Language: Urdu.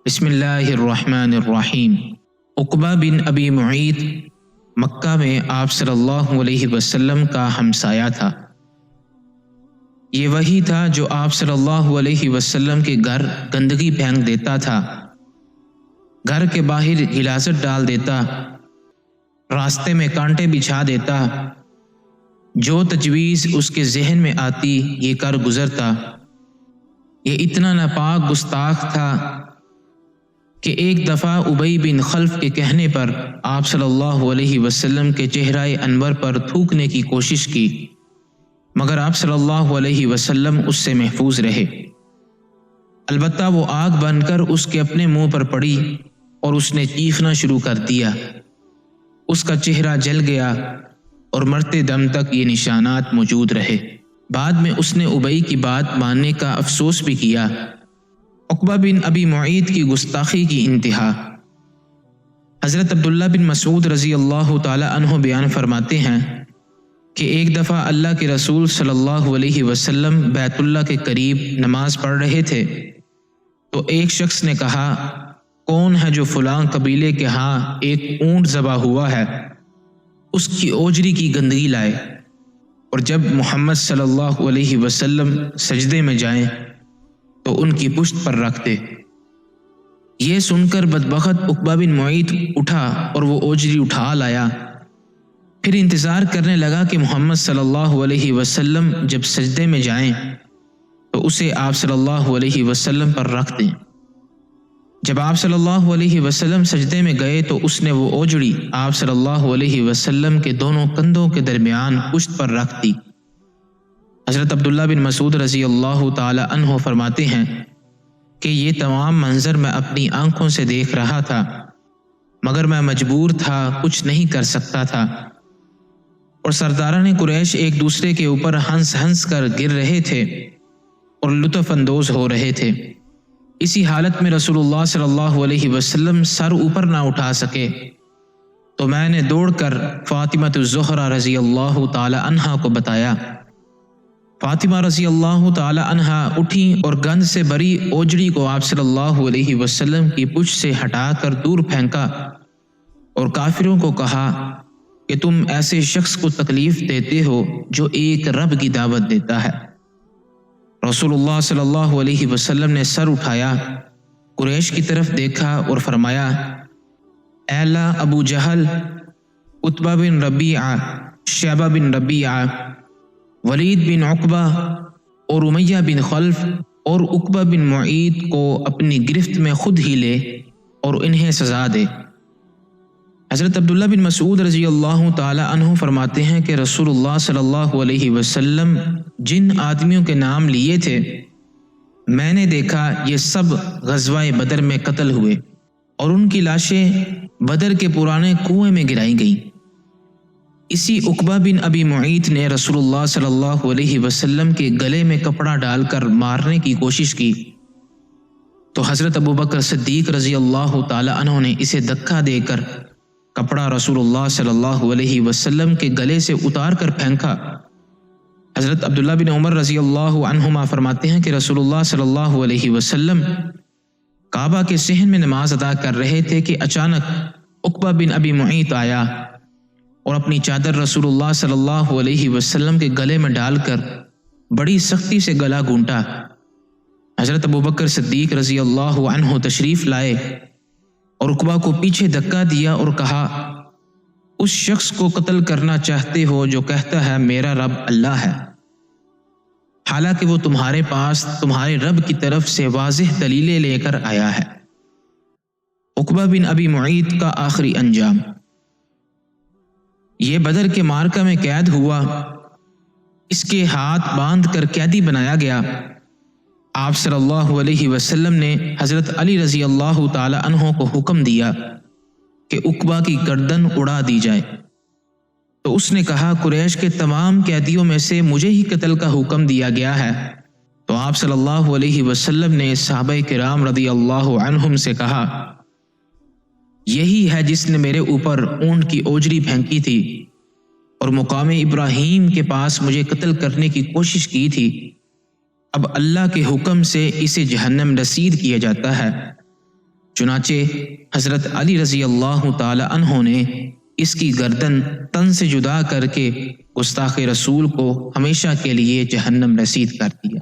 بسم اللہ الرحمن الرحیم۔ عقبہ بن ابی معیط مکہ میں آپ صلی اللہ علیہ وسلم کا ہمسایہ تھا۔ یہ وہی تھا جو آپ صلی اللہ علیہ وسلم کے گھر گندگی پھینک دیتا تھا، گھر کے باہر غلاظت ڈال دیتا، راستے میں کانٹے بچھا دیتا، جو تجویز اس کے ذہن میں آتی یہ کر گزرتا۔ یہ اتنا ناپاک گستاخ تھا کہ ایک دفعہ ابی بن خلف کے کہنے پر آپ صلی اللہ علیہ وسلم کے چہرہ انور پر تھوکنے کی کوشش کی، مگر آپ صلی اللہ علیہ وسلم اس سے محفوظ رہے۔ البتہ وہ آگ بن کر اس کے اپنے منہ پر پڑی اور اس نے چیخنا شروع کر دیا۔ اس کا چہرہ جل گیا اور مرتے دم تک یہ نشانات موجود رہے۔ بعد میں اس نے ابی کی بات ماننے کا افسوس بھی کیا۔ عقبہ بن ابی معیط کی گستاخی کی انتہا۔ حضرت عبداللہ بن مسعود رضی اللہ تعالی عنہ بیان فرماتے ہیں کہ ایک دفعہ اللہ کے رسول صلی اللہ علیہ وسلم بیت اللہ کے قریب نماز پڑھ رہے تھے تو ایک شخص نے کہا، کون ہے جو فلاں قبیلے کے ہاں ایک اونٹ ذبح ہوا ہے، اس کی اوجری کی گندگی لائے، اور جب محمد صلی اللہ علیہ وسلم سجدے میں جائیں تو ان کی پشت پر رکھ دے۔ یہ سن کر بدبخت عقبہ بن معیط اٹھا اور وہ اوجری اٹھا لایا، پھر انتظار کرنے لگا کہ محمد صلی اللہ علیہ وسلم جب سجدے میں جائیں تو اسے آپ صلی اللہ علیہ وسلم پر رکھ دیں۔ جب آپ صلی اللہ علیہ وسلم سجدے میں گئے تو اس نے وہ اوجڑی آپ صلی اللہ علیہ وسلم کے دونوں کندھوں کے درمیان پشت پر رکھ دی۔ حضرت عبداللہ بن مسعود رضی اللہ تعالی عنہ فرماتے ہیں کہ یہ تمام منظر میں اپنی آنکھوں سے دیکھ رہا تھا، مگر میں مجبور تھا، کچھ نہیں کر سکتا تھا، اور سرداران قریش ایک دوسرے کے اوپر ہنس ہنس کر گر رہے تھے اور لطف اندوز ہو رہے تھے۔ اسی حالت میں رسول اللہ صلی اللہ علیہ وسلم سر اوپر نہ اٹھا سکے تو میں نے دوڑ کر فاطمہ الزہرا رضی اللہ تعالی عنہا کو بتایا۔ فاطمہ رضی اللہ تعالی عنہا اٹھیں اور گند سے بری اوجڑی کو آپ صلی اللہ علیہ وسلم کی پشت سے ہٹا کر دور پھینکا اور کافروں کو کہا کہ تم ایسے شخص کو تکلیف دیتے ہو جو ایک رب کی دعوت دیتا ہے۔ رسول اللہ صلی اللہ علیہ وسلم نے سر اٹھایا، قریش کی طرف دیکھا اور فرمایا، اے اللہ، ابو جہل، عتبہ بن ربیعہ، شیبہ بن ربیعہ، ولید بن عقبہ اور امیہ بن خلف اور عقبہ بن معیط کو اپنی گرفت میں خود ہی لے اور انہیں سزا دے۔ حضرت عبداللہ بن مسعود رضی اللہ تعالی عنہ فرماتے ہیں کہ رسول اللہ صلی اللہ علیہ وسلم جن آدمیوں کے نام لیے تھے میں نے دیکھا یہ سب غزوہ بدر میں قتل ہوئے اور ان کی لاشیں بدر کے پرانے کنویں میں گرائی گئیں۔ اسی عقبہ بن ابی معیط نے رسول اللہ صلی اللہ علیہ وسلم کے گلے میں کپڑا ڈال کر مارنے کی کوشش کی تو حضرت ابوبکر صدیق رضی اللہ تعالی عنہ نے اسے دھکا دے کر کپڑا رسول اللہ صلی اللہ علیہ وسلم کے گلے سے اتار کر پھینکا۔ حضرت عبداللہ بن عمر رضی اللہ عنہما فرماتے ہیں کہ رسول اللہ صلی اللہ علیہ وسلم کعبہ کے صحن میں نماز ادا کر رہے تھے کہ اچانک عقبہ بن ابی معیط آیا اور اپنی چادر رسول اللہ صلی اللہ علیہ وسلم کے گلے میں ڈال کر بڑی سختی سے گلا گھونٹا۔ حضرت ابوبکر صدیق رضی اللہ عنہ تشریف لائے اور عقبہ کو پیچھے دھکا دیا اور کہا، اس شخص کو قتل کرنا چاہتے ہو جو کہتا ہے میرا رب اللہ ہے، حالانکہ وہ تمہارے پاس تمہارے رب کی طرف سے واضح دلیلیں لے کر آیا ہے۔ عقبہ بن ابی معیط کا آخری انجام۔ یہ بدر کے معرکہ میں قید ہوا، اس کے ہاتھ باندھ کر قیدی بنایا گیا۔ آپ صلی اللہ علیہ وسلم نے حضرت علی رضی اللہ تعالی عنہ کو حکم دیا کہ عقبہ کی گردن اڑا دی جائے، تو اس نے کہا، قریش کے تمام قیدیوں میں سے مجھے ہی قتل کا حکم دیا گیا ہے۔ تو آپ صلی اللہ علیہ وسلم نے صحابہ کرام رضی اللہ عنہم سے کہا، یہی ہے جس نے میرے اوپر اونٹ کی اوجری پھینکی تھی اور مقام ابراہیم کے پاس مجھے قتل کرنے کی کوشش کی تھی، اب اللہ کے حکم سے اسے جہنم رسید کیا جاتا ہے۔ چنانچہ حضرت علی رضی اللہ تعالی عنہ نے اس کی گردن تن سے جدا کر کے گستاخ رسول کو ہمیشہ کے لیے جہنم رسید کر دیا۔